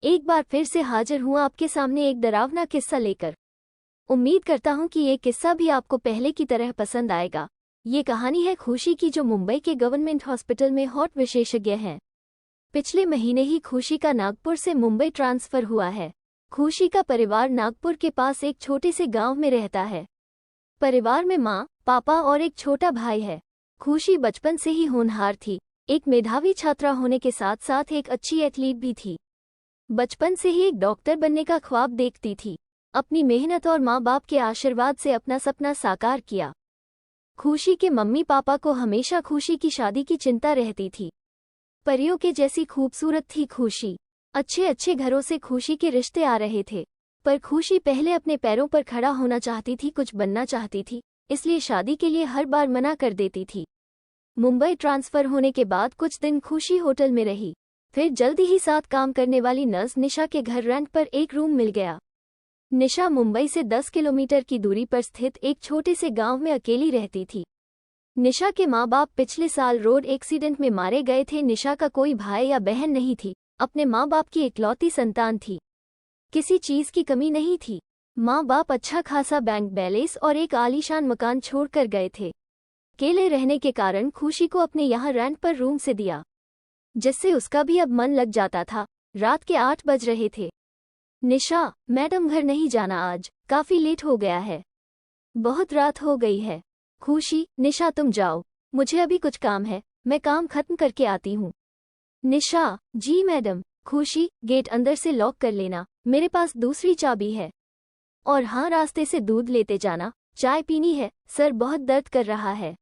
एक बार फिर से हाजिर हूँ आपके सामने एक डरावना किस्सा लेकर। उम्मीद करता हूँ कि ये किस्सा भी आपको पहले की तरह पसंद आएगा। ये कहानी है खुशी की, जो मुंबई के गवर्नमेंट हॉस्पिटल में हार्ट विशेषज्ञ हैं। पिछले महीने ही खुशी का नागपुर से मुंबई ट्रांसफर हुआ है। खुशी का परिवार नागपुर के पास एक छोटे से गांव में रहता है। परिवार में माँ, पापा और एक छोटा भाई है। खुशी बचपन से ही होनहार थी। एक मेधावी छात्रा होने के साथ साथ एक अच्छी एथलीट भी थी। बचपन से ही एक डॉक्टर बनने का ख्वाब देखती थी। अपनी मेहनत और माँ बाप के आशीर्वाद से अपना सपना साकार किया। खुशी के मम्मी पापा को हमेशा खुशी की शादी की चिंता रहती थी। परियों के जैसी खूबसूरत थी खुशी। अच्छे अच्छे घरों से खुशी के रिश्ते आ रहे थे, पर खुशी पहले अपने पैरों पर खड़ा होना चाहती थी, कुछ बनना चाहती थी, इसलिए शादी के लिए हर बार मना कर देती थी। मुंबई ट्रांसफर होने के बाद कुछ दिन खुशी होटल में रही। फिर जल्दी ही साथ काम करने वाली नर्स निशा के घर रेंट पर एक रूम मिल गया। निशा मुंबई से 10 किलोमीटर की दूरी पर स्थित एक छोटे से गांव में अकेली रहती थी। निशा के माँ बाप पिछले साल रोड एक्सीडेंट में मारे गए थे। निशा का कोई भाई या बहन नहीं थी। अपने माँ बाप की इकलौती संतान थी। किसी चीज की कमी नहीं थी। माँ बाप अच्छा खासा बैंक बैलेंस और एक आलीशान मकान छोड़कर गए थे। अकेले रहने के कारण खुशी को अपने यहाँ रेंट पर रूम से दिया, जिससे उसका भी अब मन लग जाता था। रात के 8 बज रहे थे। निशा, मैडम घर नहीं जाना, आज काफी लेट हो गया है, बहुत रात हो गई है। खुशी, निशा तुम जाओ, मुझे अभी कुछ काम है, मैं काम खत्म करके आती हूँ। निशा, जी मैडम। खुशी, गेट अंदर से लॉक कर लेना, मेरे पास दूसरी चाबी है। और हाँ, रास्ते से दूध लेते जाना, चाय पीनी है, सर बहुत दर्द कर रहा है।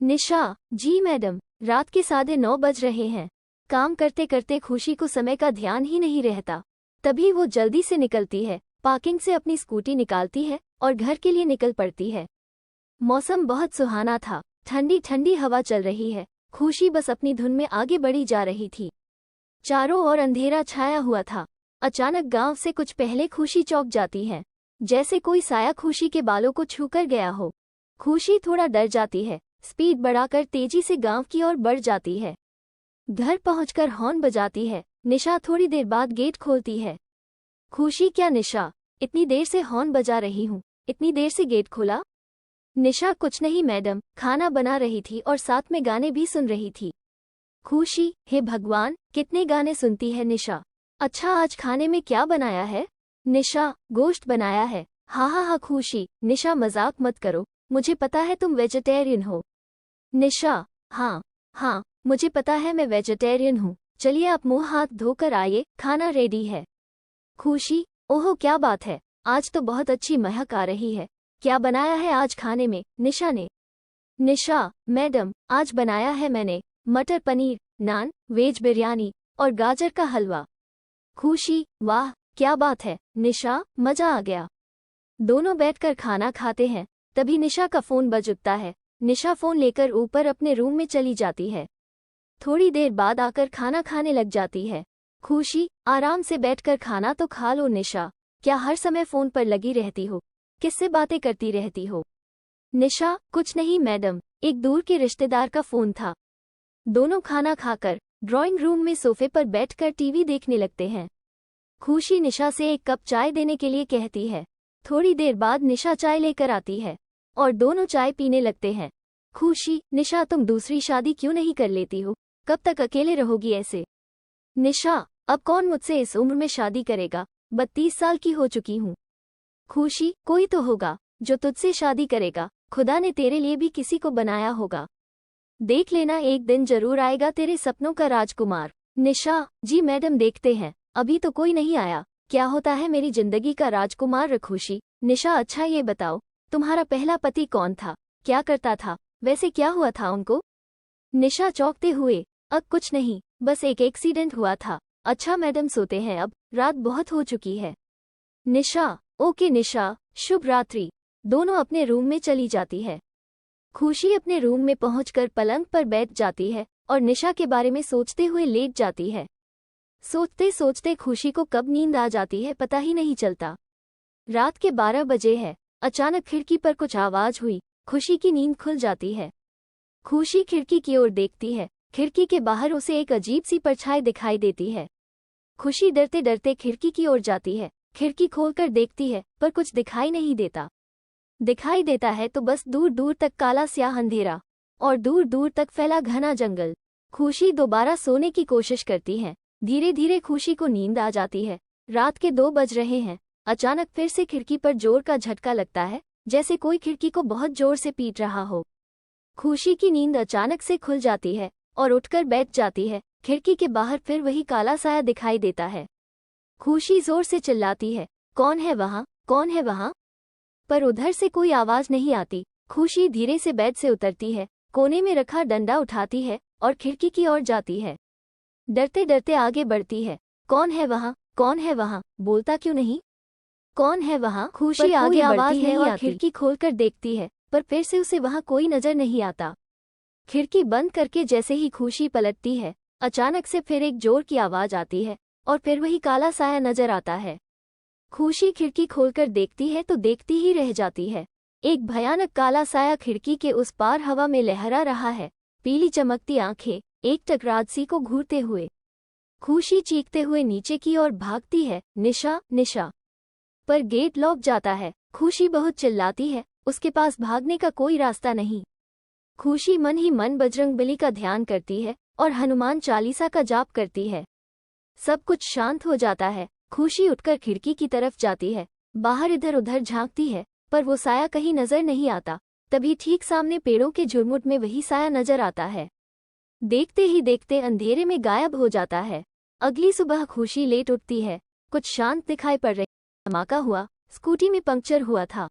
निशा, जी मैडम। रात के 9:30 बज रहे हैं। काम करते करते खुशी को समय का ध्यान ही नहीं रहता। तभी वो जल्दी से निकलती है, पार्किंग से अपनी स्कूटी निकालती है और घर के लिए निकल पड़ती है। मौसम बहुत सुहाना था, ठंडी ठंडी हवा चल रही है। खुशी बस अपनी धुन में आगे बढ़ी जा रही थी। चारों ओर अंधेरा छाया हुआ था। अचानक गांव से कुछ पहले खुशी चौंक जाती है, जैसे कोई साया खुशी के बालों को छूकर गया हो। खुशी थोड़ा डर जाती है, स्पीड बढ़ाकर तेजी से गांव की ओर बढ़ जाती है। घर पहुंचकर हॉर्न बजाती है। निशा थोड़ी देर बाद गेट खोलती है। खुशी, क्या निशा, इतनी देर से हॉर्न बजा रही हूँ, इतनी देर से गेट खोला? निशा, कुछ नहीं मैडम, खाना बना रही थी और साथ में गाने भी सुन रही थी। खुशी, हे भगवान, कितने गाने सुनती है निशा। अच्छा, आज खाने में क्या बनाया है? निशा, गोश्त बनाया है। हाँ हाँ हाँ। खुशी, निशा मजाक मत करो, मुझे पता है तुम वेजिटेरियन हो। निशा, हाँ हाँ, मुझे पता है मैं वेजिटेरियन हूँ। चलिए आप मुंह हाथ धोकर आइए, खाना रेडी है। खुशी, ओहो क्या बात है, आज तो बहुत अच्छी महक आ रही है। क्या बनाया है आज खाने में? निशा ने। निशा, मैडम, आज बनाया है मैंने मटर पनीर, नान, वेज बिरयानी और गाजर का हलवा। खुशी, वाह क्या बात है निशा, मजा आ गया। दोनों बैठकर खाना खाते हैं। तभी निशा का फोन बज उठता है। निशा फोन लेकर ऊपर अपने रूम में चली जाती है। थोड़ी देर बाद आकर खाना खाने लग जाती है। खुशी, आराम से बैठकर खाना तो खा लो निशा, क्या हर समय फोन पर लगी रहती हो? किससे बातें करती रहती हो? निशा, कुछ नहीं मैडम, एक दूर के रिश्तेदार का फोन था। दोनों खाना खाकर ड्राइंग रूम में सोफे पर बैठकर टीवी देखने लगते हैं। खुशी निशा से एक कप चाय देने के लिए कहती है। थोड़ी देर बाद निशा चाय लेकर आती है और दोनों चाय पीने लगते हैं। खुशी, निशा तुम दूसरी शादी क्यों नहीं कर लेती हो? कब तक अकेले रहोगी ऐसे? निशा, अब कौन मुझसे इस उम्र में शादी करेगा, 32 साल की हो चुकी हूँ। खुशी, कोई तो होगा जो तुझसे शादी करेगा, खुदा ने तेरे लिए भी किसी को बनाया होगा। देख लेना, एक दिन जरूर आएगा तेरे सपनों का राजकुमार। निशा, जी मैडम देखते हैं, अभी तो कोई नहीं आया। क्या होता है मेरी जिंदगी का राजकुमार? खुशी, निशा अच्छा ये बताओ, तुम्हारा पहला पति कौन था, क्या करता था, वैसे क्या हुआ था उनको? निशा चौंकते हुए, अब कुछ नहीं, बस एक एक्सीडेंट हुआ था। अच्छा मैडम सोते हैं अब, रात बहुत हो चुकी है। निशा, ओके निशा, शुभ रात्रि। दोनों अपने रूम में चली जाती है। खुशी अपने रूम में पहुंचकर पलंग पर बैठ जाती है और निशा के बारे में सोचते हुए लेट जाती है। सोचते सोचते खुशी को कब नींद आ जाती है पता ही नहीं चलता। रात के 12 बजे है। अचानक खिड़की पर कुछ आवाज हुई। खुशी की नींद खुल जाती है। खुशी खिड़की की ओर देखती है। खिड़की के बाहर उसे एक अजीब सी परछाई दिखाई देती है। खुशी डरते डरते खिड़की की ओर जाती है। खिड़की खोलकर देखती है पर कुछ दिखाई नहीं देता। दिखाई देता है तो बस दूर दूर तक काला स्याह अंधेरा और दूर दूर तक फैला घना जंगल। खुशी दोबारा सोने की कोशिश करती है। धीरे धीरे खुशी को नींद आ जाती है। रात के 2 बज रहे हैं। अचानक फिर से खिड़की पर जोर का झटका लगता है, जैसे कोई खिड़की को बहुत जोर से पीट रहा हो। खुशी की नींद अचानक से खुल जाती है और उठकर बैठ जाती है। खिड़की के बाहर फिर वही काला साया दिखाई देता है। खुशी जोर से चिल्लाती है, कौन है वहाँ, कौन है वहाँ? पर उधर से कोई आवाज नहीं आती। खुशी धीरे से बेड से उतरती है, कोने में रखा डंडा उठाती है और खिड़की की ओर जाती है। डरते डरते आगे बढ़ती है। कौन है वहाँ, कौन है वहाँ? बोलता क्यों नहीं? कौन है वहाँ? खुशी आगे आवाज नहीं और खिड़की खोलकर देखती है, पर फिर से उसे वहाँ कोई नजर नहीं आता। खिड़की बंद करके जैसे ही खुशी पलटती है, अचानक से फिर एक जोर की आवाज आती है और फिर वही काला साया नजर आता है। खुशी खिड़की खोलकर देखती है तो देखती ही रह जाती है। एक भयानक काला साया खिड़की के उस पार हवा में लहरा रहा है। पीली चमकती आंखें एकटक राजसी को घूरते हुए। खुशी चीखते हुए नीचे की ओर भागती है, निशा, निशा। पर गेट लॉक जाता है। खुशी बहुत चिल्लाती है, उसके पास भागने का कोई रास्ता नहीं। खुशी मन ही मन बजरंगबली का ध्यान करती है और हनुमान चालीसा का जाप करती है। सब कुछ शांत हो जाता है। खुशी उठकर खिड़की की तरफ जाती है। बाहर इधर उधर झांकती है, पर वो साया कहीं नजर नहीं आता। तभी ठीक सामने पेड़ों के झुरमुट में वही साया नजर आता है। देखते ही देखते अंधेरे में गायब हो जाता है। अगली सुबह खुशी लेट उठती है। कुछ शांत दिखाई पड़ रही। धमाका हुआ, स्कूटी में पंक्चर हुआ था।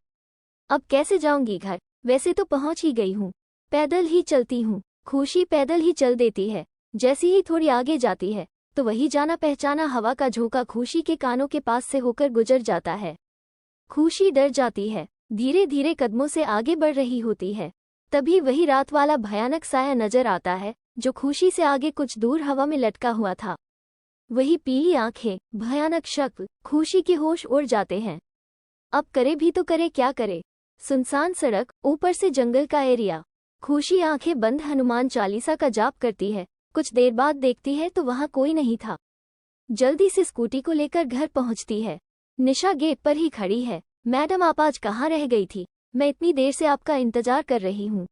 अब कैसे जाऊंगी घर? वैसे तो पहुंच ही गई हूँ, पैदल ही चलती हूँ। खुशी पैदल ही चल देती है। जैसी ही थोड़ी आगे जाती है तो वही जाना पहचाना हवा का झोंका खुशी के कानों के पास से होकर गुजर जाता है। खुशी डर जाती है, धीरे धीरे कदमों से आगे बढ़ रही होती है। तभी वही रात वाला भयानक साया नजर आता है, जो खुशी से आगे कुछ दूर हवा में लटका हुआ था। वही पीली आंखें, भयानक शक्ल। खुशी के होश उड़ जाते हैं। अब करे भी तो करे क्या करे? सुनसान सड़क, ऊपर से जंगल का एरिया। खुशी आंखें बंद हनुमान चालीसा का जाप करती है। कुछ देर बाद देखती है तो वहाँ कोई नहीं था। जल्दी से स्कूटी को लेकर घर पहुँचती है। निशा गेट पर ही खड़ी है। मैडम, आप आज कहाँ रह गई थी? मैं इतनी देर से आपका इंतजार कर रही हूँ।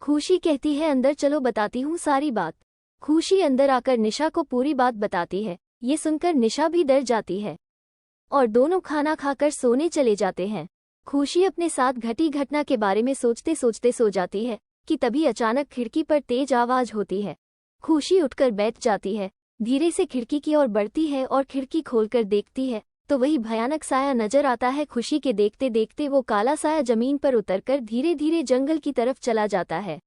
खुशी कहती है, अंदर चलो, बताती हूँ सारी बात। खुशी अंदर आकर निशा को पूरी बात बताती है। ये सुनकर निशा भी डर जाती है और दोनों खाना खाकर सोने चले जाते हैं। खुशी अपने साथ घटी घटना के बारे में सोचते सोचते सो जाती है कि तभी अचानक खिड़की पर तेज आवाज होती है। खुशी उठकर बैठ जाती है, धीरे से खिड़की की ओर बढ़ती है और खिड़की खोलकर देखती है तो वही भयानक साया नजर आता है। खुशी के देखते देखते वो काला साया जमीन पर उतरकर धीरे धीरे जंगल की तरफ चला जाता है।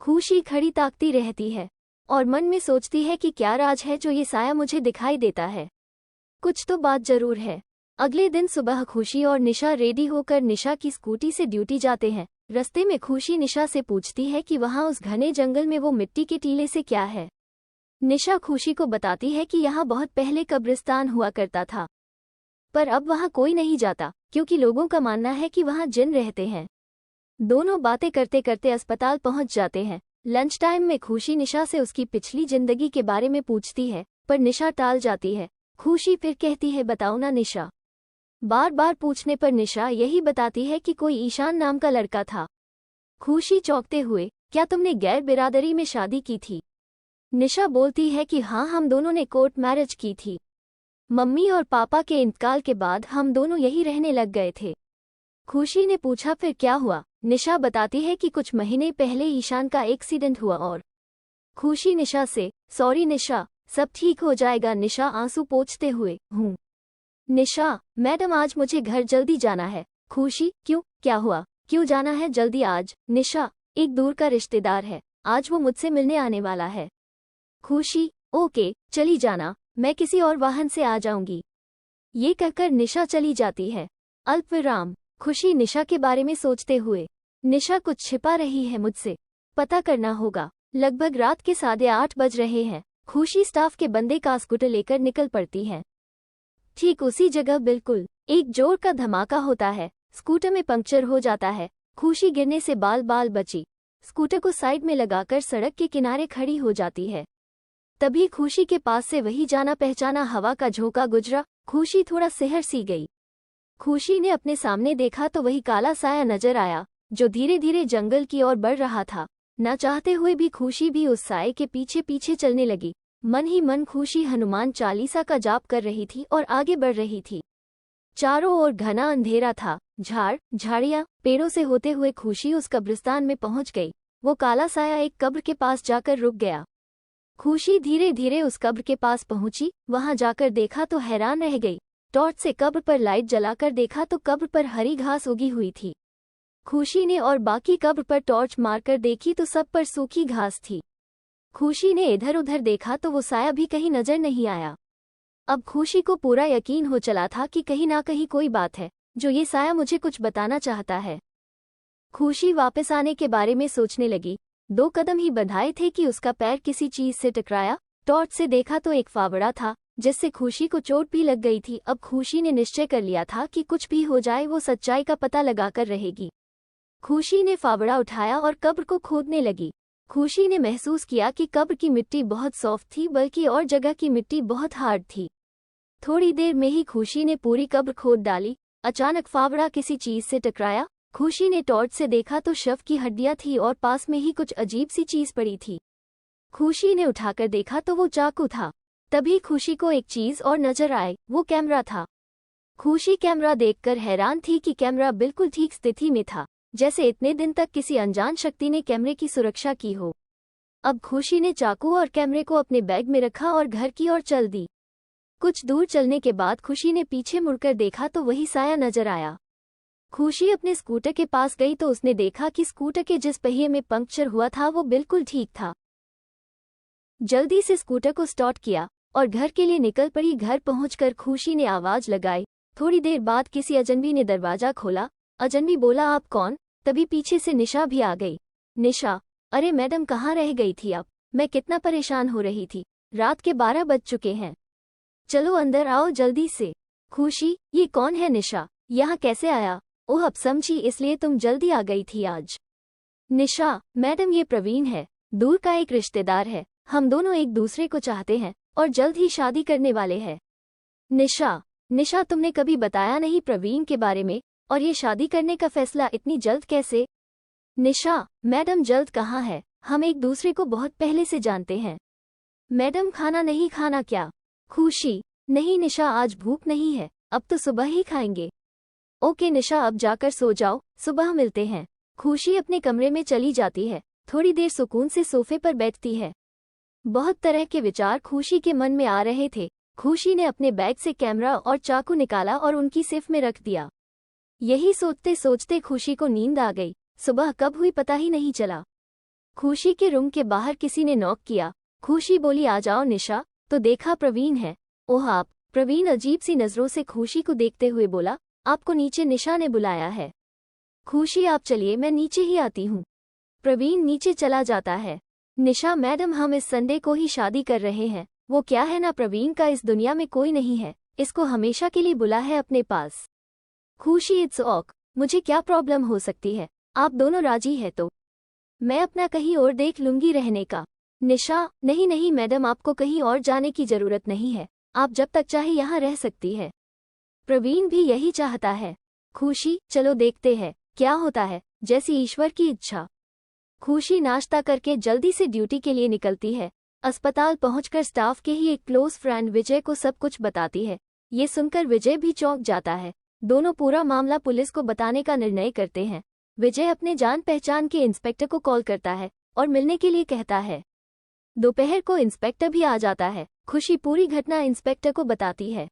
खुशी खड़ी ताकती रहती है और मन में सोचती है कि क्या राज है जो ये साया मुझे दिखाई देता है। कुछ तो बात जरूर है। अगले दिन सुबह खुशी और निशा रेडी होकर निशा की स्कूटी से ड्यूटी जाते हैं। रास्ते में खुशी निशा से पूछती है कि वहाँ उस घने जंगल में वो मिट्टी के टीले से क्या है। निशा खुशी को बताती है कि यहाँ बहुत पहले कब्रिस्तान हुआ करता था, पर अब वहाँ कोई नहीं जाता क्योंकि लोगों का मानना है कि वहाँ जिन रहते हैं। दोनों बातें करते करते अस्पताल पहुँच जाते हैं। लंच टाइम में खुशी निशा से उसकी पिछली जिंदगी के बारे में पूछती है, पर निशा टाल जाती है। खुशी फिर कहती है, बताओ ना निशा। बार बार पूछने पर निशा यही बताती है कि कोई ईशान नाम का लड़का था। खुशी चौंकते हुए, क्या तुमने गैर बिरादरी में शादी की थी? निशा बोलती है कि हाँ, हम दोनों ने कोर्ट मैरिज की थी। मम्मी और पापा के इंतकाल के बाद हम दोनों यही रहने लग गए थे। खुशी ने पूछा, फिर क्या हुआ? निशा बताती है कि कुछ महीने पहले ईशान का एक्सीडेंट हुआ और खुशी निशा से, सॉरी निशा, सब ठीक हो जाएगा। निशा आंसू पोंछते हुए, हूँ निशा, मैडम आज मुझे घर जल्दी जाना है। खुशी, क्यों, क्या हुआ, क्यों जाना है जल्दी आज? निशा, एक दूर का रिश्तेदार है, आज वो मुझसे मिलने आने वाला है। खुशी, ओके, चली जाना, मैं किसी और वाहन से आ जाऊंगी। ये कहकर निशा चली जाती है। अल्पविराम। खुशी निशा के बारे में सोचते हुए, निशा कुछ छिपा रही है मुझसे, पता करना होगा। लगभग रात के 8:30 बज रहे हैं। खुशी स्टाफ के बंदे का स्कूटर लेकर निकल पड़ती है। ठीक उसी जगह बिल्कुल एक जोर का धमाका होता है। स्कूटर में पंक्चर हो जाता है। खुशी गिरने से बाल बाल बची। स्कूटर को साइड में लगाकर सड़क के किनारे खड़ी हो जाती है। तभी खुशी के पास से वही जाना पहचाना हवा का झोंका गुजरा। खुशी थोड़ा सिहर सी गई। खुशी ने अपने सामने देखा तो वही काला साया नजर आया जो धीरे धीरे जंगल की ओर बढ़ रहा था। न चाहते हुए भी खुशी भी उस साये के पीछे पीछे चलने लगी। मन ही मन खुशी हनुमान चालीसा का जाप कर रही थी और आगे बढ़ रही थी। चारों ओर घना अंधेरा था। झाड़ झाड़ियां पेड़ों से होते हुए खुशी उस कब्रिस्तान में पहुंच गई। वो काला साया एक कब्र के पास जाकर रुक गया। खुशी धीरे धीरे उस कब्र के पास पहुंची। वहां जाकर देखा तो हैरान रह गई। टॉर्च से कब्र पर लाइट जलाकर देखा तो कब्र पर हरी घास उगी हुई थी। खुशी ने और बाकी कब्र पर टॉर्च मारकर देखी तो सब पर सूखी घास थी। खुशी ने इधर उधर देखा तो वो साया भी कहीं नजर नहीं आया। अब खुशी को पूरा यकीन हो चला था कि कहीं ना कहीं कोई बात है जो ये साया मुझे कुछ बताना चाहता है। खुशी वापस आने के बारे में सोचने लगी। 2 कदम ही बढ़ाए थे कि उसका पैर किसी चीज से टकराया। टॉर्च से देखा तो एक फावड़ा था जिससे खुशी को चोट भी लग गई थी। अब खुशी ने निश्चय कर लिया था कि कुछ भी हो जाए वो सच्चाई का पता लगाकर रहेगी। खुशी ने फावड़ा उठाया और कब्र को खोदने लगी। खुशी ने महसूस किया कि कब्र की मिट्टी बहुत सॉफ्ट थी, बल्कि और जगह की मिट्टी बहुत हार्ड थी। थोड़ी देर में ही खुशी ने पूरी कब्र खोद डाली। अचानक फावड़ा किसी चीज से टकराया। खुशी ने टॉर्च से देखा तो शव की हड्डियां थी और पास में ही कुछ अजीब सी चीज पड़ी थी। खुशी ने उठाकर देखा तो वो चाकू था। तभी खुशी को एक चीज और नजर आए, वो कैमरा था। खुशी कैमरा देखकर हैरान थी कि कैमरा बिल्कुल ठीक स्थिति में था, जैसे इतने दिन तक किसी अनजान शक्ति ने कैमरे की सुरक्षा की हो। अब खुशी ने चाकू और कैमरे को अपने बैग में रखा और घर की ओर चल दी। कुछ दूर चलने के बाद खुशी ने पीछे मुड़कर देखा तो वही साया नजर आया। खुशी अपने स्कूटर के पास गई तो उसने देखा कि स्कूटर के जिस पहिए में पंक्चर हुआ था वो बिल्कुल ठीक था। जल्दी से स्कूटर को स्टार्ट किया और घर के लिए निकल पड़ी। घर पहुंचकर खुशी ने आवाज लगाई। थोड़ी देर बाद किसी अजनबी ने दरवाजा खोला। अजनबी बोला, आप कौन? तभी पीछे से निशा भी आ गई। निशा, अरे मैडम कहाँ रह गई थी आप? मैं कितना परेशान हो रही थी। रात के 12 बज चुके हैं। चलो अंदर आओ जल्दी से। खुशी, ये कौन है निशा? यहाँ कैसे आया? ओह अब समझी, इसलिए तुम जल्दी आ गई थी आज। निशा, मैडम ये प्रवीण है, दूर का एक रिश्तेदार है। हम दोनों एक दूसरे को चाहते हैं और जल्द ही शादी करने वाले हैं। निशा तुमने कभी बताया नहीं प्रवीण के बारे में, और ये शादी करने का फैसला इतनी जल्द कैसे? निशा, मैडम जल्द कहाँ है, हम एक दूसरे को बहुत पहले से जानते हैं। मैडम खाना नहीं खाना क्या? खुशी, नहीं निशा आज भूख नहीं है, अब तो सुबह ही खाएंगे। ओके निशा अब जाकर सो जाओ, सुबह मिलते हैं। खुशी अपने कमरे में चली जाती है। थोड़ी देर सुकून से सोफे पर बैठती है। बहुत तरह के विचार खुशी के मन में आ रहे थे। खुशी ने अपने बैग से कैमरा और चाकू निकाला और उनकी सेफ में रख दिया। यही सोचते सोचते खुशी को नींद आ गई। सुबह कब हुई पता ही नहीं चला। खुशी के रूम के बाहर किसी ने नॉक किया। खुशी बोली, आ जाओ निशा। तो देखा प्रवीण है। ओह आप? प्रवीण अजीब सी नजरों से खुशी को देखते हुए बोला, आपको नीचे निशा ने बुलाया है। खुशी, आप चलिए मैं नीचे ही आती हूँ। प्रवीण नीचे चला जाता है। निशा, मैडम हम इस संडे को ही शादी कर रहे हैं। वो क्या है ना, प्रवीण का इस दुनिया में कोई नहीं है, इसको हमेशा के लिए बुला है अपने पास। खुशी, इट्स ओक, मुझे क्या प्रॉब्लम हो सकती है, आप दोनों राजी है तो मैं अपना कहीं और देख लूंगी रहने का। निशा, नहीं नहीं मैडम, आपको कहीं और जाने की जरूरत नहीं है, आप जब तक चाहे यहाँ रह सकती है। प्रवीण भी यही चाहता है। खुशी, चलो देखते हैं क्या होता है, जैसी ईश्वर की इच्छा। खुशी नाश्ता करके जल्दी से ड्यूटी के लिए निकलती है। अस्पताल पहुंचकर स्टाफ के ही एक क्लोज फ्रेंड विजय को सब कुछ बताती है। ये सुनकर विजय भी चौंक जाता है। दोनों पूरा मामला पुलिस को बताने का निर्णय करते हैं। विजय अपने जान पहचान के इंस्पेक्टर को कॉल करता है और मिलने के लिए कहता है। दोपहर को इंस्पेक्टर भी आ जाता है। खुशी पूरी घटना इंस्पेक्टर को बताती है।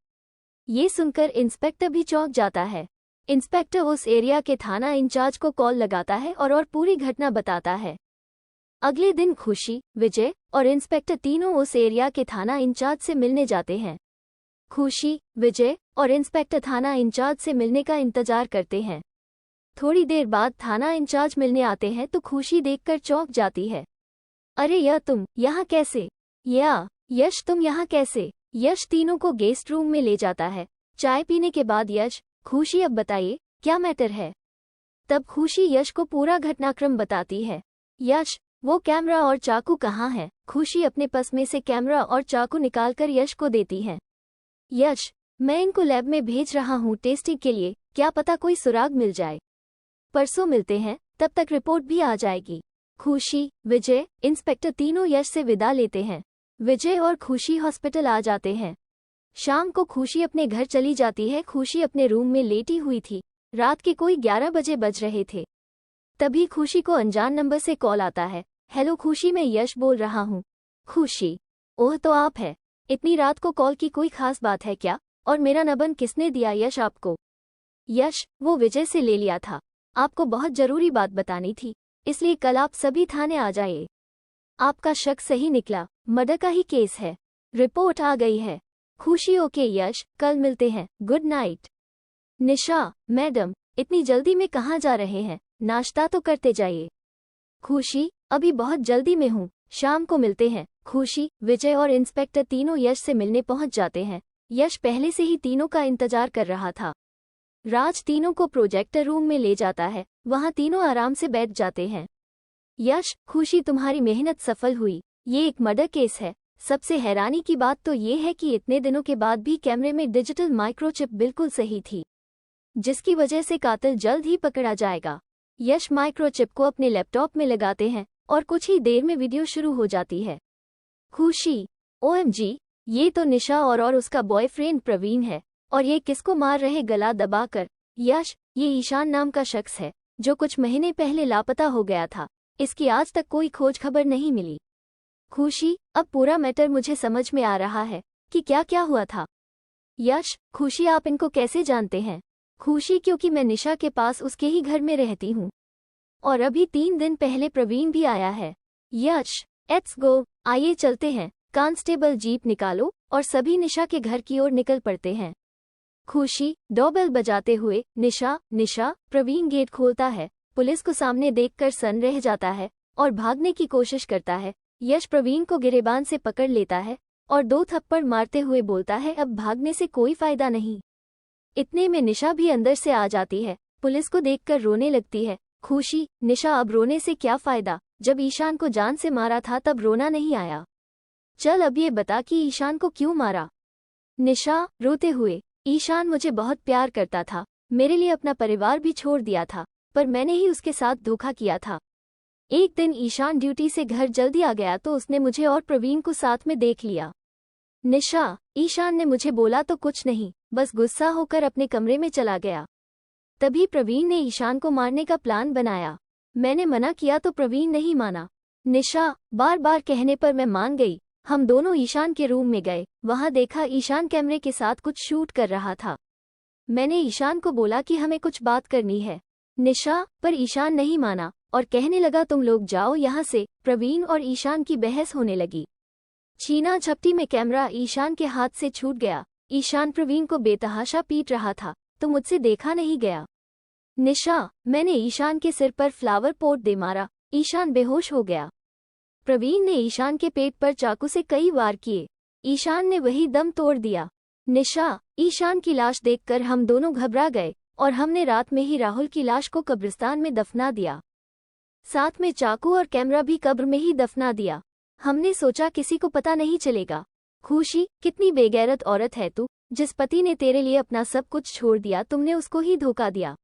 ये सुनकर इंस्पेक्टर भी चौंक जाता है। इंस्पेक्टर उस एरिया के थाना इंचार्ज को कॉल लगाता है और पूरी घटना बताता है। अगले दिन खुशी, विजय और इंस्पेक्टर तीनों उस एरिया के थाना इंचार्ज से मिलने जाते हैं। खुशी, विजय और इंस्पेक्टर थाना इंचार्ज से मिलने का इंतजार करते हैं। थोड़ी देर बाद थाना इंचार्ज मिलने आते हैं तो खुशी देखकर चौंक जाती है। अरे तुम यहाँ कैसे? यश तुम यहाँ कैसे? यश तीनों को गेस्ट रूम में ले जाता है। चाय पीने के बाद यश, खुशी अब बताइए क्या मैटर है? तब खुशी यश को पूरा घटनाक्रम बताती है। यश, वो कैमरा और चाकू कहाँ है? खुशी अपने पर्स में से कैमरा और चाकू निकालकर यश को देती है। यश, मैं इनको लैब में भेज रहा हूँ टेस्टिंग के लिए, क्या पता कोई सुराग मिल जाए। परसों मिलते हैं, तब तक रिपोर्ट भी आ जाएगी। खुशी, विजय, इंस्पेक्टर तीनों यश से विदा लेते हैं। विजय और खुशी हॉस्पिटल आ जाते हैं। शाम को खुशी अपने घर चली जाती है। खुशी अपने रूम में लेटी हुई थी। रात के कोई 11 बजे बज रहे थे। तभी खुशी को अनजान नंबर से कॉल आता है। हेलो खुशी, मैं यश बोल रहा हूँ। खुशी, ओह तो आप है। इतनी रात को कॉल की, कोई खास बात है क्या? और मेरा नंबर किसने दिया यश आपको? यश, वो विजय से ले लिया था। आपको बहुत जरूरी बात बतानी थी, इसलिए कल आप सभी थाने आ जाइए। आपका शक सही निकला, मर्डर का ही केस है। रिपोर्ट आ गई है। खुशी, ओके यश, कल मिलते हैं, गुड नाइट। निशा, मैडम, इतनी जल्दी में कहाँ जा रहे हैं? नाश्ता तो करते जाइए। खुशी, अभी बहुत जल्दी में हूँ, शाम को मिलते हैं। खुशी, विजय और इंस्पेक्टर तीनों यश से मिलने पहुंच जाते हैं। यश पहले से ही तीनों का इंतजार कर रहा था। राज तीनों को प्रोजेक्टर रूम में ले जाता है। वहां तीनों आराम से बैठ जाते हैं। यश, खुशी, तुम्हारी मेहनत सफल हुई। ये एक मर्डर केस है। सबसे हैरानी की बात तो ये है कि इतने दिनों के बाद भी कैमरे में डिजिटल माइक्रोचिप बिल्कुल सही थी, जिसकी वजह से कातिल जल्द ही पकड़ा जाएगा। यश माइक्रोचिप को अपने लैपटॉप में लगाते हैं और कुछ ही देर में वीडियो शुरू हो जाती है। खुशी, ओएमजी, ये तो निशा और उसका बॉयफ्रेंड प्रवीण है। और ये किसको मार रहे गला दबाकर? यश, ये ईशान नाम का शख्स है जो कुछ महीने पहले लापता हो गया था। इसकी आज तक कोई खोज खबर नहीं मिली। खुशी, अब पूरा मैटर मुझे समझ में आ रहा है कि क्या क्या हुआ था। यश, खुशी, आप इनको कैसे जानते हैं? खुशी, क्योंकि मैं निशा के पास उसके ही घर में रहती हूँ और अभी 3 दिन पहले प्रवीण भी आया है। यश, लेट्स गो, आइए चलते हैं। कांस्टेबल जीप निकालो और सभी निशा के घर की ओर निकल पड़ते हैं। खुशी, डोरबेल बजाते हुए, निशा, निशा। प्रवीण गेट खोलता है। पुलिस को सामने देखकर सन रह जाता है और भागने की कोशिश करता है। यश प्रवीण को गिरेबान से पकड़ लेता है और 2 थप्पड़ मारते हुए बोलता है, अब भागने से कोई फायदा नहीं। इतने में निशा भी अंदर से आ जाती है। पुलिस को देखकर रोने लगती है। खुशी, निशा, अब रोने से क्या फायदा? जब ईशान को जान से मारा था तब रोना नहीं आया। चल अब ये बता कि ईशान को क्यों मारा? निशा, रोते हुए, ईशान मुझे बहुत प्यार करता था, मेरे लिए अपना परिवार भी छोड़ दिया था, पर मैंने ही उसके साथ धोखा किया था। एक दिन ईशान ड्यूटी से घर जल्दी आ गया तो उसने मुझे और प्रवीण को साथ में देख लिया। निशा, ईशान ने मुझे बोला तो कुछ नहीं, बस गुस्सा होकर अपने कमरे में चला गया। तभी प्रवीण ने ईशान को मारने का प्लान बनाया। मैंने मना किया तो प्रवीण नहीं माना। निशा, बार बार कहने पर मैं मान गई। हम दोनों ईशान के रूम में गए। वहां देखा ईशान कैमरे के साथ कुछ शूट कर रहा था। मैंने ईशान को बोला कि हमें कुछ बात करनी है। निशा, पर ईशान नहीं माना और कहने लगा तुम लोग जाओ यहाँ से। प्रवीण और ईशान की बहस होने लगी। छीना झपटी में कैमरा ईशान के हाथ से छूट गया। ईशान प्रवीण को बेतहाशा पीट रहा था तो मुझसे देखा नहीं गया। निशा, मैंने ईशान के सिर पर फ्लावर पॉट दे मारा। ईशान बेहोश हो गया। प्रवीण ने ईशान के पेट पर चाकू से कई वार किए। ईशान ने वही दम तोड़ दिया। निशा, ईशान की लाश देखकर हम दोनों घबरा गए और हमने रात में ही राहुल की लाश को कब्रिस्तान में दफना दिया। साथ में चाकू और कैमरा भी कब्र में ही दफना दिया। हमने सोचा किसी को पता नहीं चलेगा। खुशी, कितनी बेगैरत औरत है तू। जिस पति ने तेरे लिए अपना सब कुछ छोड़ दिया तुमने उसको ही धोखा दिया।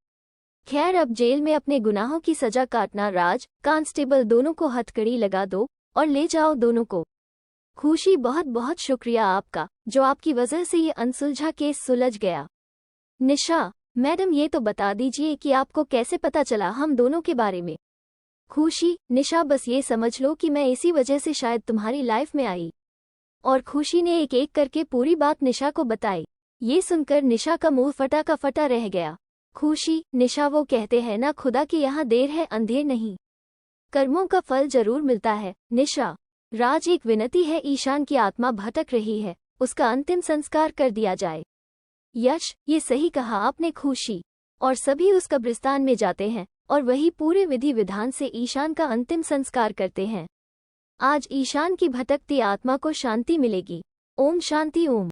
खैर, अब जेल में अपने गुनाहों की सजा काटना। राज, कांस्टेबल, दोनों को हथकड़ी लगा दो और ले जाओ दोनों को। खुशी, बहुत बहुत शुक्रिया आपका, जो आपकी वजह से ये अनसुलझा केस सुलझ गया। निशा, मैडम ये तो बता दीजिए कि आपको कैसे पता चला हम दोनों के बारे में? खुशी, निशा, बस ये समझ लो कि मैं इसी वजह से शायद तुम्हारी लाइफ में आई। और खुशी ने एक एक करके पूरी बात निशा को बताई। ये सुनकर निशा का मुंह फटा का फटा रह गया। खुशी, निशा, वो कहते हैं ना खुदा कि यहाँ देर है अंधेर नहीं, कर्मों का फल जरूर मिलता है। निशा, राज, एक विनती है, ईशान की आत्मा भटक रही है, उसका अंतिम संस्कार कर दिया जाए। यश, ये सही कहा आपने। खुशी और सभी उस कब्रिस्तान में जाते हैं और वही पूरे विधि विधान से ईशान का अंतिम संस्कार करते हैं। आज ईशान की भटकती आत्मा को शांति मिलेगी। ओम शांति ओम।